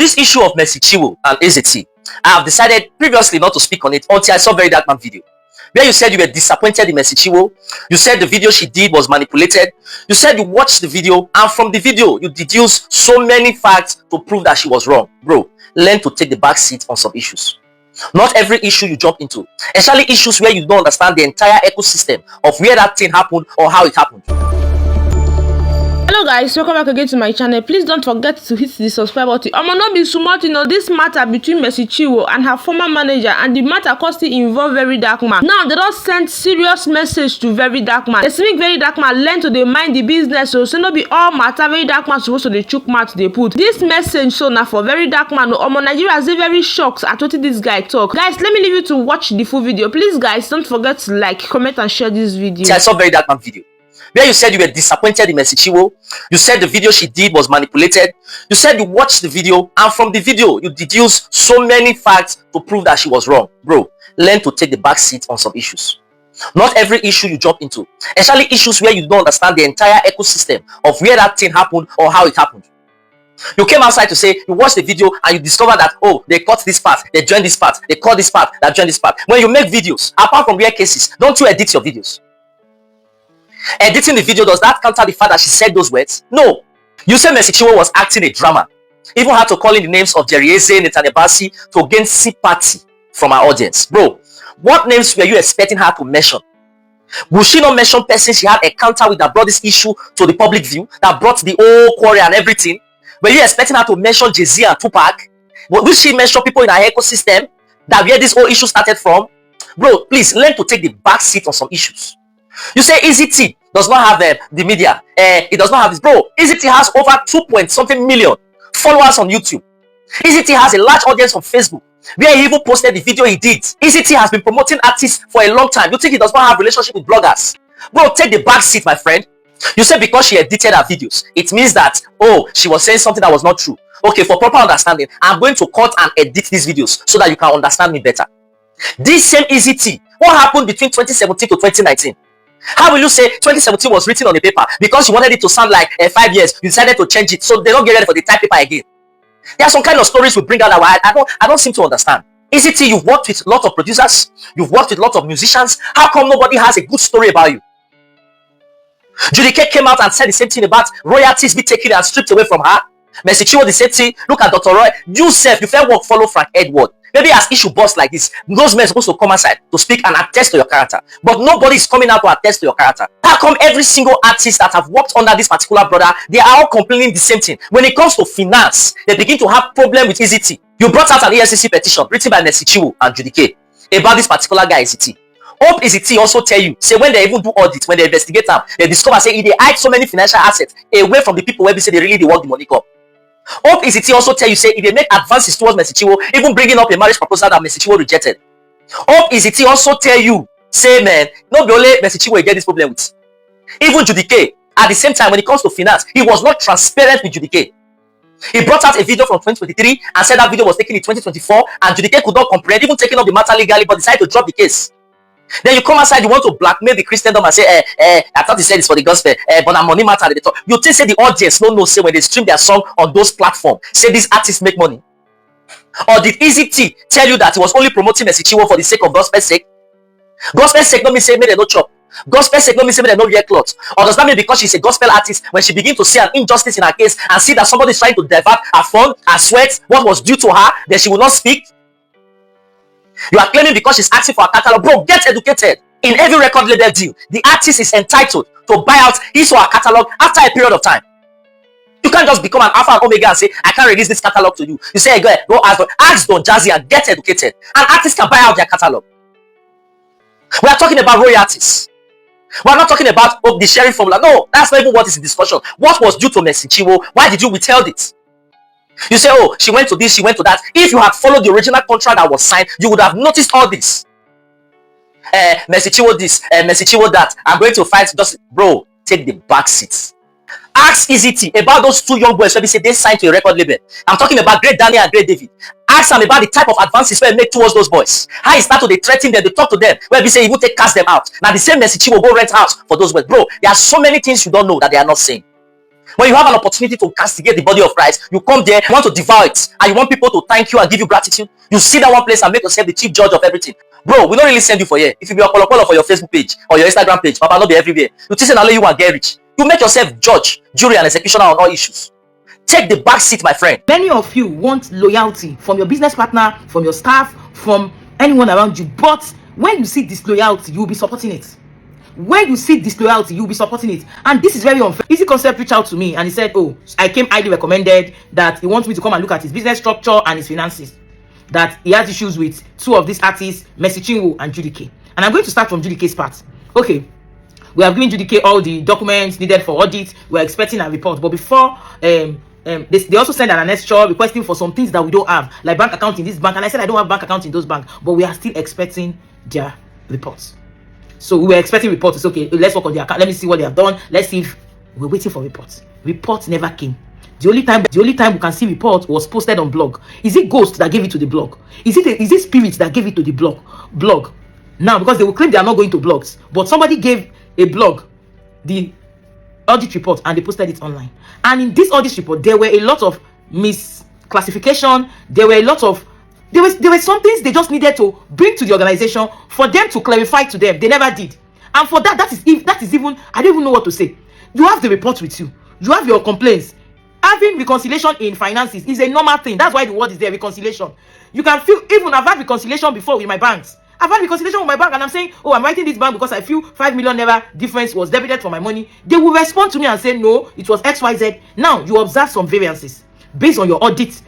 This issue of Mercy Chinwo and EFCC, I have decided previously not to speak on it until I saw Verydarkman video, where you said you were disappointed in Mercy Chinwo. You said the video she did was manipulated. You said you watched the video, and from the video you deduced so many facts to prove that she was wrong. Bro, learn to take the back seat on some issues. Not every issue you jump into, especially issues where you don't understand the entire ecosystem of where that thing happened or how it happened. Hello guys, welcome back again to my channel. Please don't forget to hit the subscribe button. Not be smart, this matter between Mercy Chinwo and her former manager, and the matter costly involve Verydarkman. Now they don't send serious message to Verydarkman. They make Verydarkman learn to mind the business, so no be all matter Verydarkman supposed to the chook mouth they put. This message so now for Verydarkman. Nigeria is very shocked at what this guy talk. Guys, let me leave you to watch the full video. Please guys, don't forget to like, comment and share this video. I saw Verydarkman video where you said you were disappointed in Mercy Chinwo. You said the video she did was manipulated. You said you watched the video, and from the video you deduced so many facts to prove that she was wrong. Bro, learn to take the back seat on some issues. Not every issue you jump into, especially issues where you don't understand the entire ecosystem of where that thing happened or how it happened. You came outside to say you watched the video and you discover that, oh, they cut this part, they joined this part, they cut this part, that joined this part. When you make videos, apart from rare cases, don't you edit your videos? Editing the video, does that counter the fact that she said those words? No. You say Mercy Chinwo was acting a drama. Even had to call in the names of Attãckēd to gain sympathy from our audience. Bro, what names were you expecting her to mention? Will she not mention persons she had a encounter with that brought this issue to the public view, that brought the whole quarry and everything? Were you expecting her to mention Jay-Z and Tupac? Will she mention people in her ecosystem that where this whole issue started from? Bro, please learn to take the back seat on some issues. You say EFCC does not have the media. It does not have this. Bro, EFCC has over 2.something million followers on YouTube. EFCC has a large audience on Facebook, where he even posted the video he did. EFCC has been promoting artists for a long time. You think he does not have a relationship with bloggers? Bro, take the back seat, my friend. You say because she edited her videos, it means that, oh, she was saying something that was not true. Okay, for proper understanding, I'm going to cut and edit these videos so that you can understand me better. This same EFCC, what happened between 2017 to 2019? How will you say 2017 was written on the paper because you wanted it to sound like 5 years, you decided to change it so they don't get ready for the type paper again? There are some kind of stories we bring out that I don't seem to understand. EFCC, you've worked with a lot of producers, you've worked with a lot of musicians. How come nobody has a good story about you? Judike came out and said the same thing about royalties be taken and stripped away from her. Mercy Chinwo the same thing. Look at Dr. Roy. You self, you fair work follow Frank Edward. Maybe as issue boss like this, those men are supposed to come aside to speak and attest to your character. But nobody is coming out to attest to your character. How come every single artist that have worked under this particular brother, they are all complaining the same thing? When it comes to finance, they begin to have problem with EFCC. You brought out an EFCC petition written by Mercy Chinwo and Judike about this particular guy EFCC. Hope EFCC also tell you, say when they even do audit, when they investigate them, they discover say they hide so many financial assets away from the people where they say they really work the money come. Hope EFCC also tell you say if they make advances towards Mercy Chinwo, even bringing up a marriage proposal that Mercy Chinwo rejected. Hope EFCC also tell you, say man, not only Mercy Chinwo get this problem with. Even Judike, at the same time when it comes to finance, he was not transparent with Judike. He brought out a video from 2023 and said that video was taken in 2024 and Judike could not comprehend, even taking up the matter legally, but decided to drop the case. Then you come outside, you want to blackmail the Christendom and say, I thought he said it's for the gospel, but I'm money matter. You think say the audience no say when they stream their song on those platforms, say these artists make money? Or did EFCC tell you that he was only promoting Mercy Chinwo for the sake of gospel's sake? Gospel's sake no mean say make them no chop. Gospel's sake no mean say make them no wear clothes. Or does that mean because she's a gospel artist, when she begins to see an injustice in her case and see that somebody is trying to divert her fund, her sweat, what was due to her, then she will not speak? You are claiming because she's asking for a catalog. Bro, get educated. In every record label deal, the artist is entitled to buy out his or her catalog after a period of time. You can't just become an alpha and omega and say, I can't release this catalog to you. You say, go ask Don Jazzy and get educated. An artist can buy out their catalog. We are talking about royalties. We are not talking about the sharing formula. No, that's not even what is in discussion. What was due to Mercy Chinwo? Why did you withhold it? You say, oh, she went to this, she went to that. If you had followed the original contract that was signed, you would have noticed all this. Mercy Chinwo this, Mercy Chinwo that. I'm going to fight. Just, bro, take the back seats. Ask EFCC about those two young boys where they say they signed to a record label. I'm talking about Great Daniel and Great David. Ask them about the type of advances where they make towards those boys. How he started to threaten them, they talk to them, where we say he will cast them out. Now the same Mercy Chinwo go rent house for those boys. Bro, there are so many things you don't know that they are not saying. When you have an opportunity to castigate the body of Christ, you come there, you want to devour it, and you want people to thank you and give you gratitude. You sit that one place and make yourself the chief judge of everything. Bro, we don't really send you for here. If you be a color for your Facebook page or your Instagram page, Papa, not be everywhere. You think only you want get rich. You make yourself judge, jury, and executioner on all issues. Take the back seat, my friend. Many of you want loyalty from your business partner, from your staff, from anyone around you. But when you see disloyalty, you'll be supporting it. When you see disloyalty, you'll be supporting it. And this is very unfair. Easy Concept reached out to me and he said, oh, I came highly recommended, that he wants me to come and look at his business structure and his finances. That he has issues with two of these artists, Chinwo and Judy K. And I'm going to start from Judy K's part. Okay, we have given Judy K all the documents needed for audit. We're expecting a report. But before, they also sent an annexure requesting for some things that we don't have, like bank account in this bank. And I said I don't have bank account in those banks, but we are still expecting their reports. So we were expecting reports. It's okay, let's work on their account. Let me see what they have done. Let's see if we're waiting for reports. Reports never came. The only time we can see report was posted on blog. Is it Ghost that gave it to the blog? Is it Spirit that gave it to the blog? Now, because they will claim they are not going to blogs, but somebody gave a blog the audit report and they posted it online. And in this audit report, there were a lot of misclassification. There were some things they just needed to bring to the organization for them to clarify to them. They never did. And for that is even, I don't even know what to say. You have the report with you. You have your complaints. Having reconciliation in finances is a normal thing. That's why the word is there, reconciliation. You can feel, even I've had reconciliation before with my banks. I've had reconciliation with my bank and I'm saying, oh, I'm writing this bank because I feel 5 million naira difference was debited for my money. They will respond to me and say, no, it was XYZ. Now, you observe some variances based on your audit,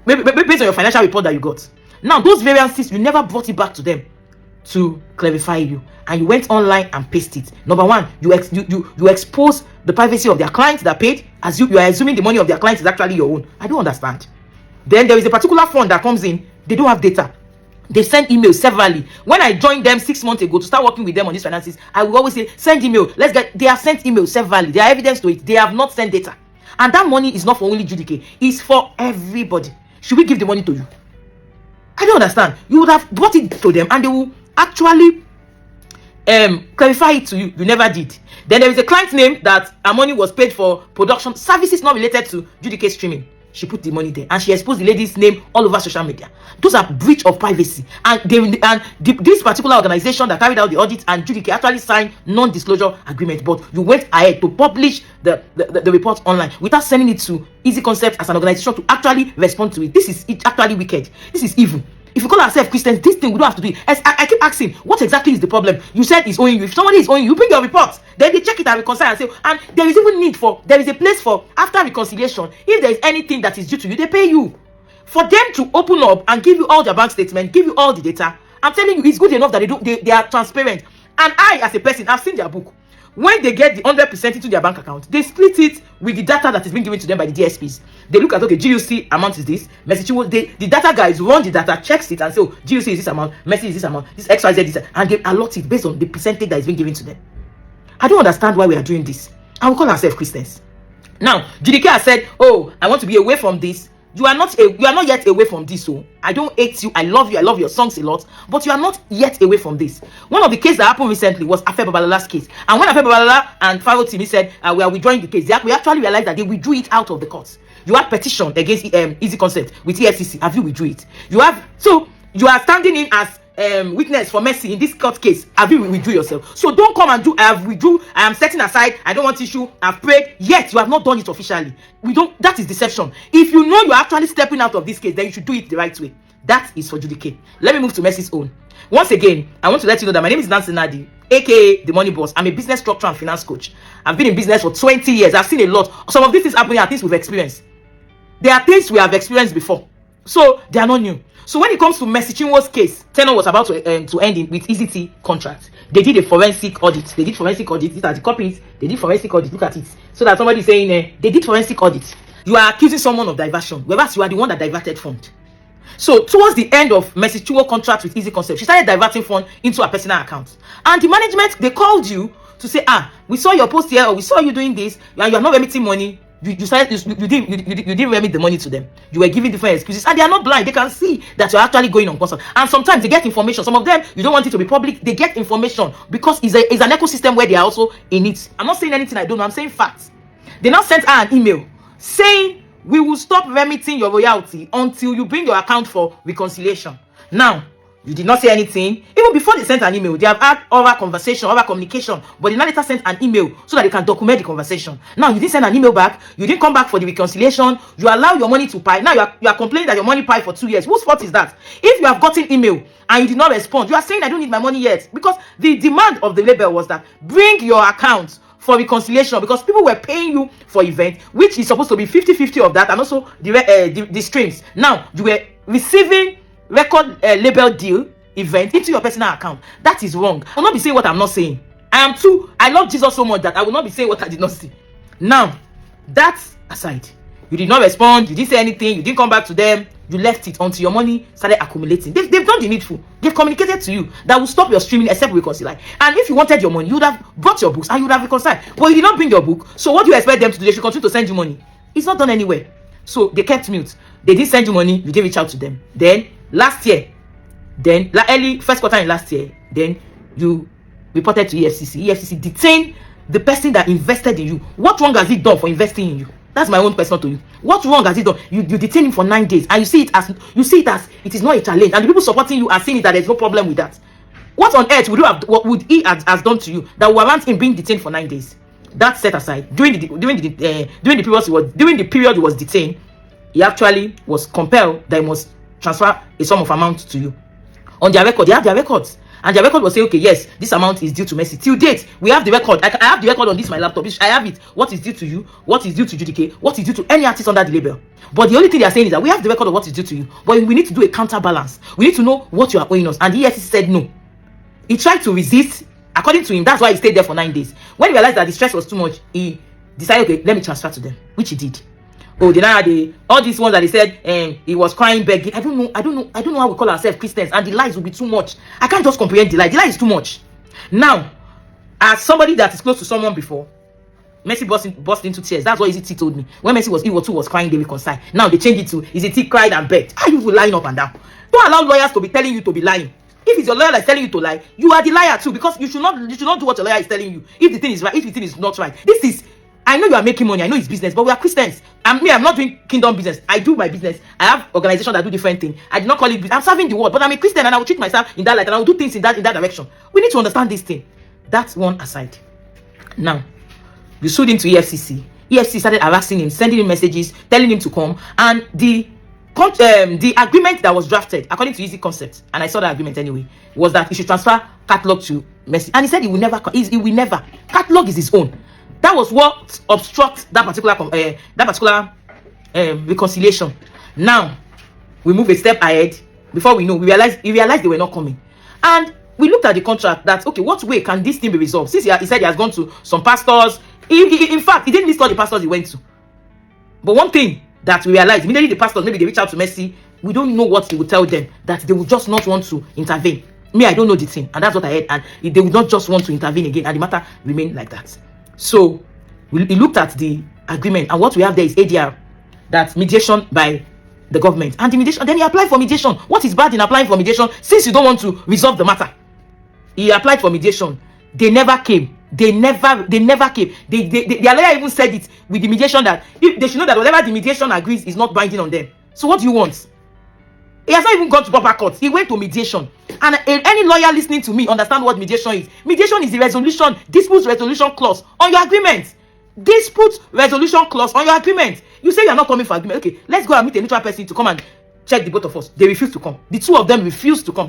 maybe based on your financial report that you got. Now, those variances, you never brought it back to them to clarify you. And you went online and pasted it. Number one, you expose the privacy of their clients that paid, as you are assuming the money of their clients is actually your own. I don't understand. Then there is a particular fund that comes in, they don't have data. They send emails severally. When I joined them 6 months ago to start working with them on these finances, I will always say, send email. They have sent emails severally. There are evidence to it. They have not sent data. And that money is not for only Judy K. It's for everybody. Should we give the money to you? I don't understand. You would have brought it to them and they will actually clarify it to you. You never did. Then there is a client name that her money was paid for production services not related to Judy K streaming. She put the money there and she exposed the lady's name all over social media. Those are breach of privacy. And this particular organization that carried out the audit and Judy K actually signed non-disclosure agreement. But you went ahead to publish the report online without sending it to Easy Concept as an organization to actually respond to it. This is actually wicked. This is evil. If you call ourselves Christians, this thing we don't have to do it. I keep asking, what exactly is the problem? You said it's owing you. If somebody is owing you, you bring your report. Then they check it and reconcile and say, and there is even there is a place for, after reconciliation, if there is anything that is due to you, they pay you. For them to open up and give you all their bank statements, give you all the data, I'm telling you, it's good enough that they are transparent. And I, as a person, I've seen their book. When they get the 100% into their bank account, they split it with the data that is being given to them by the DSPs. They look at, okay, GUC amount is this, the data guys run the data, checks it and say, oh, GUC is this amount, Messi is this amount, this XYZ is this, and they allot it based on the percentage that is being given to them. I don't understand why we are doing this. And we call ourselves Christians. Now, Judy K has said, oh, I want to be away from this. You are not yet away from this. So I don't hate you. I love your songs a lot, but you are not yet away from this. One of the cases that happened recently was Afe Babalola's case. And when Afe Babalola and Pharaoh Timi said we are withdrawing the case, we actually realized that they withdrew it out of the courts. You have petition against Easy Concept with EFCC. Have you withdrew it? You are standing in as witness for Messi in this court case. Have you withdrew yourself? So don't come and do I have withdrew, I am setting aside, I don't want issue, I've prayed, yet you have not done it officially. That is deception. If you know you're actually stepping out of this case, then you should do it the right way. That is for Judy K. Let me move to Messi's own. Once again, I want to let you know that my name is Nancy Nadi, aka the Money Boss. I'm a business structure and finance coach. I've been in business for 20 years. I've seen a lot. Some of these things happening are things we've experienced. There are things we have experienced before, so they are not new. So when it comes to Chinwo's case, Tenor was about to end with EZT contract. They did a forensic audit. These are the copies. They did forensic audit. Look at it. So that somebody is saying they did forensic audit. You are accusing someone of diversion, whereas you are the one that diverted fund. So towards the end of Chinwo's contract with Easy Concept, she started diverting fund into her personal account. And the management, they called you to say, we saw your post here, or we saw you doing this, and you are not remitting money. You didn't remit the money to them. You were giving different excuses, and they are not blind. They can see that you're actually going on consult. And sometimes they get information. Some of them, you don't want it to be public. They get information because it's an ecosystem where they are also in it. I'm not saying anything I don't know. I'm saying facts. They now sent her an email saying, we will stop remitting your royalty until you bring your account for reconciliation. Now, you did not say anything. Even before they sent an email, they have had oral conversation, oral communication, but they now later sent an email so that they can document the conversation. Now, you didn't send an email back. You didn't come back for the reconciliation. You allow your money to pile. Now, you are complaining that your money piled for 2 years. Whose fault is that? If you have gotten email and you did not respond, you are saying, I don't need my money yet. Because the demand of the label was that bring your account for reconciliation, because people were paying you for event, which is supposed to be 50-50 of that, and also the streams. Now, you were receiving record label deal event into your personal account. That is wrong. I will not be saying what I'm not saying. I love Jesus so much that I will not be saying what I did not see. Now, that aside, you did not respond, you didn't say anything, you didn't come back to them, you left it until your money started accumulating. They've done the needful. They've communicated to you that will stop your streaming except reconcile. And if you wanted your money, you would have brought your books and you would have reconciled. But you did not bring your book. So what do you expect them to do? They should continue to send you money. It's not done anywhere. So they kept mute. They didn't send you money. You didn't reach out to them. Then last year, early first quarter in last year, then you reported to EFCC. EFCC detained the person that invested in you. What wrong has he done for investing in you? That's my own question to you. What wrong has he done? You detain him for 9 days, and you see it as it is not a challenge, and the people supporting you are saying it that there's no problem with that. What on earth would he has done to you that will warrant him being detained for 9 days? That set aside, during the period he was detained, he actually was compelled that he must transfer a sum of amount to you. On their record, they have their records. And their record will say, okay, yes, this amount is due to Mercy. Till date, we have the record. I have the record on this, my laptop. I have it. What is due to you? What is due to JDK? What is due to any artist under the label? But the only thing they are saying is that we have the record of what is due to you. But we need to do a counterbalance. We need to know what you are owing us. And the EFCC said no. He tried to resist. According to him, that's why he stayed there for 9 days. When he realized that the stress was too much, he decided, okay, let me transfer to them, which he did. Oh, they now had all these ones that he said he was crying, begging. I don't know how we call ourselves Christians, and the lies will be too much. I can't just comprehend the lie. The lie is too much. Now, as somebody that is close to someone before, Mercy burst into tears. That's what Izzy told me. When Mercy was crying, they reconciled. Now they changed it to Izzy cried and begged. Are you lying up and down? Don't allow lawyers to be telling you to be lying. If it's your lawyer that's telling you to lie, you are the liar too, because you should not do what your lawyer is telling you. If the thing is right, if the thing is not right. I know you are making money. I know it's business, but we are Christians. I'm not doing kingdom business. I do my business. I have organizations that do different things. I did not call it business. I'm serving the world, but I'm a Christian and I will treat myself in that light and I will do things in that direction. We need to understand this thing. That's one aside. Now, you sued him to EFCC. EFCC started harassing him, sending him messages, telling him to come. And the agreement that was drafted, according to Easy Concept, and I saw that agreement anyway, was that he should transfer catalog to Mercy. And he said he will never. Catalog is his own. That was what obstructs that particular reconciliation. Now we move a step ahead. Before we know, we realized they were not coming, and we looked at the contract. That okay, what way can this thing be resolved? Since he said he has gone to some pastors. In fact, he didn't list all the pastors he went to. But one thing that we realized immediately, the pastors, maybe they reach out to Mercy. We don't know what he would tell them, that they would just not want to intervene. Me, I don't know the thing, and that's what I heard. And they would not just want to intervene again, and the matter remained like that. So we looked at the agreement, and what we have there is ADR, that's mediation by the government, and the mediation. Then he applied for mediation. What is bad in applying for mediation since you don't want to resolve the matter? He applied for mediation. They never came. They never came. Their lawyer even said it with the mediation that they should know that whatever the mediation agrees is not binding on them. So what do you want? He has not even gone to proper court. He went to mediation. And any lawyer listening to me understand what mediation is. Mediation is the dispute resolution clause on your agreement. Dispute resolution clause on your agreement. You say you are not coming for agreement. Okay, let's go and meet a neutral person to come and check the both of us. They refuse to come. The two of them refuse to come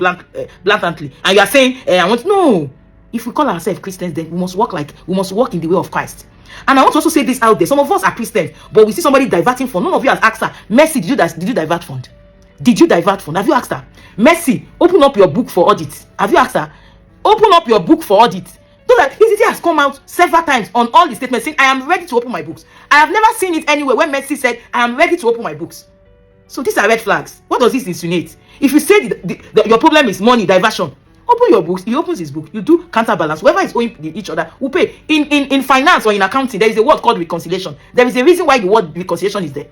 blatantly. And you are saying, no. If we call ourselves Christians, then we must walk in the way of Christ. And I want to also say this out there. Some of us are Christians, but we see somebody diverting fund. None of you has asked her, Mercy, did you divert fund? Did you divert fund? Have you asked her? Mercy, open up your book for audit. Have you asked her? Open up your book for audit. So that ECT has come out several times on all the statements saying, I am ready to open my books. I have never seen it anywhere when Mercy said, I am ready to open my books. So these are red flags. What does this insinuate? If you say your problem is money, diversion, open your books. He opens his book. You do counterbalance. Whoever is owing each other will pay. In finance or in accounting, there is a word called reconciliation. There is a reason why the word reconciliation is there.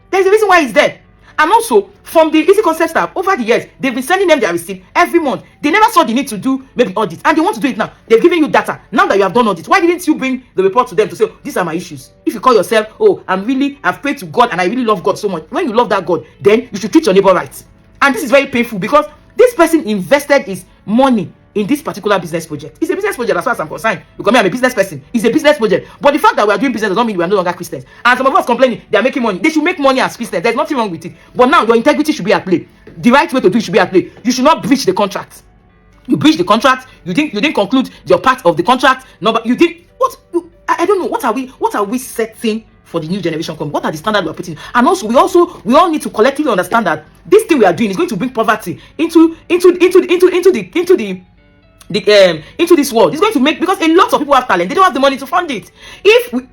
There is a reason why it's there. And also, from the Easy Concept staff, over the years, they've been sending them their receipt every month. They never saw the need to do maybe audit, and they want to do it now. They've given you data. Now that you have done audit, why didn't you bring the report to them to say, oh, these are my issues? If you call yourself, oh, I've prayed to God and I really love God so much. When you love that God, then you should treat your neighbor right. And this is very painful because this person invested his money in this particular business project. It's a business project as far as I'm concerned, because I'm a business person. It's a business project. But the fact that we are doing business does not mean we are no longer Christians. And some of us complaining they are making money. They should make money as Christians. There's nothing wrong with it. But now your integrity should be at play. The right way to do it should be at play. You should not breach the contract. You breach the contract. You didn't conclude your part of the contract. No, but you did what? I don't know. What are we setting for the new generation coming? What are the standards we are putting? And also we all need to collectively understand that this thing we are doing is going to bring poverty into this world. It's going to make, because a lot of people have talent, they don't have the money to fund it.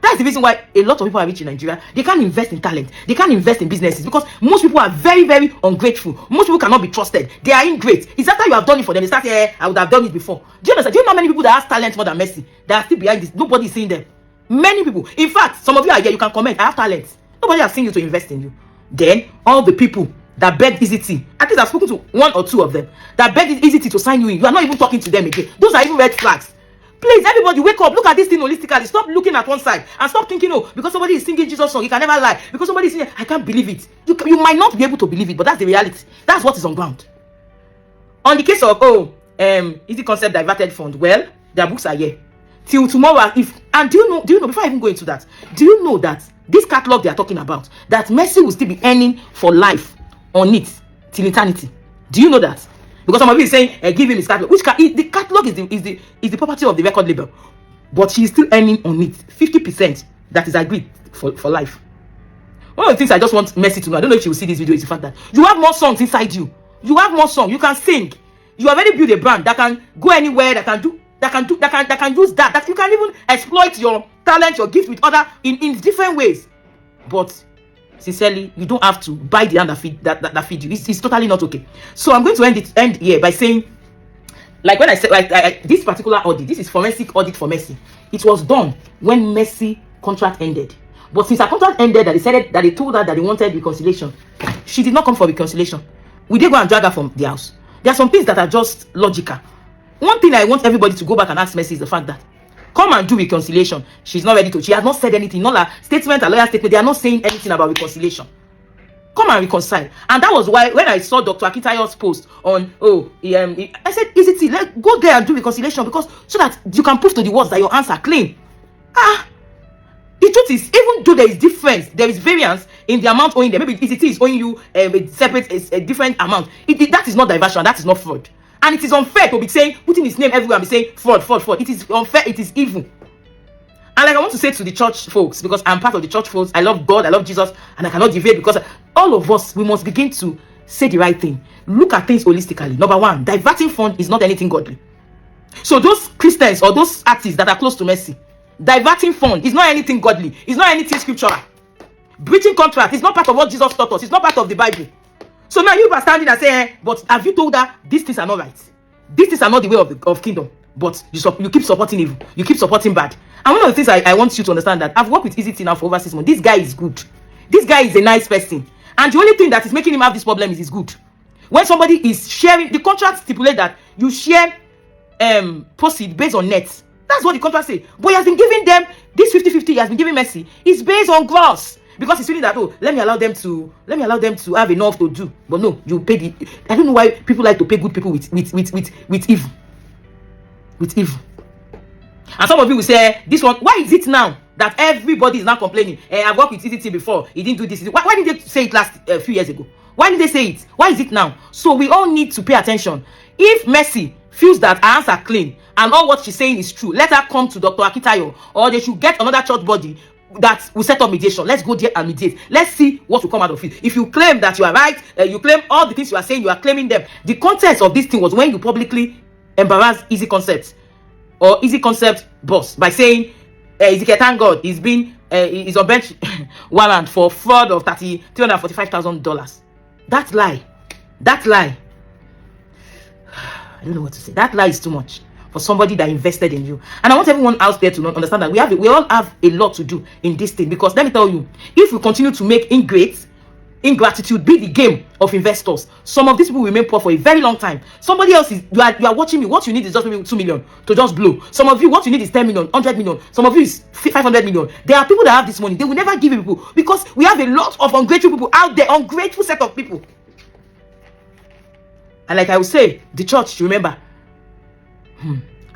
That's the reason why a lot of people are rich in Nigeria. They can't invest in talent, they can't invest in businesses, because most people are very, very ungrateful. Most people cannot be trusted. They are ingrate. It's after you have done it for them, they start saying, I would have done it before. Do you understand? Do you know how many people that have talent more than Messi that are still behind this? Nobody is seeing them. Many people. In fact, some of you are here, you can comment, I have talent. Nobody has seen you to invest in you. Then all the people that begged EFCC, at least I've spoken to one or two of them, that begged EFCC to sign you in. You are not even talking to them again. Those are even red flags. Please, everybody, wake up. Look at this thing holistically. Stop looking at one side and stop thinking, oh, because somebody is singing Jesus song, he can never lie. Because somebody is singing, I can't believe it. You might not be able to believe it, but that's the reality. That's what is on ground. On the case of Easy Concept diverted fund, well, their books are here till tomorrow. Do you know? Before I even go into that, do you know that this catalog they are talking about, that Messi will still be earning for life on it till eternity? Do you know that? Because some of you is saying, give him his catalog. The catalog is the property of the record label, but she is still earning on it 50%. That is agreed for life. One of the things I just want Messi to know, I don't know if she will see this video, is the fact that you have more songs inside you. You have more songs. You can sing. You already built a brand that can go anywhere. That can use that you can even exploit your talent, your gift with other in different ways. But sincerely, you don't have to buy the hand that feed you. It's totally not okay. So I'm going to end here by saying, like when I said, this particular audit, this is forensic audit for Messi. It was done when Messi contract ended. But since her contract ended, that they told her that they wanted reconciliation, she did not come for reconciliation. We did go and drag her from the house. There are some things that are just logical. One thing I want everybody to go back and ask Messi is the fact that, come and do reconciliation. She's not ready to. She has not said anything. Not a statement, a lawyer statement. They are not saying anything about reconciliation. Come and reconcile. And that was why when I saw Dr. Akitayo's post on, I said, easy, let's go there and do reconciliation, because so that you can prove to the world that your hands are clean. The truth is, even though there is difference, there is variance in the amount owing them. Maybe ECT is owing you a separate, a different amount. That is not diversion. That is not fraud. And it is unfair to be saying, putting his name everywhere and be saying fraud. It is unfair. It is evil. And like I want to say to the church folks, because I'm part of the church folks, I love God, I love Jesus, and I cannot deviate, because all of us, we must begin to say the right thing. Look at things holistically. Number one, diverting fund is not anything godly. So those Christians or those artists that are close to Messi, diverting fund is not anything godly. It's not anything scriptural. Breaching contract is not part of what Jesus taught us. It's not part of the Bible. So now you are standing and saying, but have you told her these things are not right? These things are not the way of kingdom. But you keep supporting evil. You keep supporting bad. And one of the things I want you to understand, that I've worked with EZT now for over 6 months. This guy is good. This guy is a nice person. And the only thing that is making him have this problem is his good. When somebody is sharing, the contract stipulate that you share proceed based on net. That's what the contract say. But he has been giving them this 50-50 he has been giving Messi is based on gross. Because he's feeling that, oh, let me allow them to have enough to do. But no, you pay the. I don't know why people like to pay good people with evil. With evil. And some of you will say, this one, why is it now that everybody is now complaining? I've worked with ECT before, he didn't do this. Why didn't they say it last few years ago? Why did they say it? Why is it now? So we all need to pay attention. If Messi feels that her hands are clean and all what she's saying is true, let her come to Dr. Akitayo, or they should get another church body that will set up mediation. Let's go there and mediate. Let's see what will come out of it. If you claim that you are right, you claim all the things you are saying, you are claiming them. The context of this thing was when you publicly embarrass Easy Concept or Easy Concept boss by saying, thank God, he's on bench warrant for fraud of $345,000. That lie, I don't know what to say. That lie is too much for somebody that invested in you. And I want everyone out there to understand that we all have a lot to do in this thing. Because let me tell you, if we continue to make ingrates ingratitude be the game of investors. Some of these people remain poor for a very long time. Somebody else is, you are watching me. What you need is just maybe 2 million to just blow. Some of you, what you need is 10 million, 100 million. Some of you is 500 million. There are people that have this money. They will never give it people because we have a lot of ungrateful people out there, ungrateful set of people. And like I will say, the church, remember,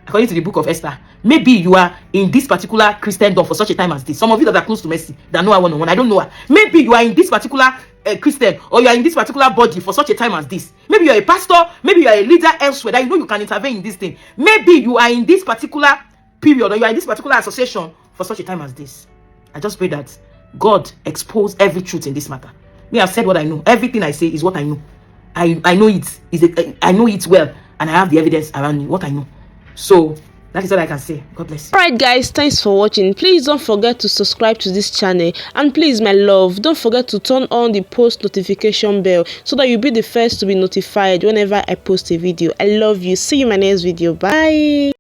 according to the book of Esther, maybe you are in this particular Christendom for such a time as this. Some of you that are close to Mercy, that know her one-on-one, I don't know her. Maybe you are in this particular Christian, or you are in this particular body for such a time as this. Maybe you are a pastor, maybe you are a leader elsewhere that you know you can intervene in this thing. Maybe you are in this particular period, or you are in this particular association for such a time as this. I just pray that God expose every truth in this matter. Me, I've said what I know. Everything I say is what I know. I know it. I know it well, and I have the evidence around me, what I know. So that is all I can say. God bless you. Alright guys, thanks for watching. Please don't forget to subscribe to this channel, and please my love, don't forget to turn on the post notification bell so that you'll be the first to be notified whenever I post a video. I love you. See you in my next video. Bye.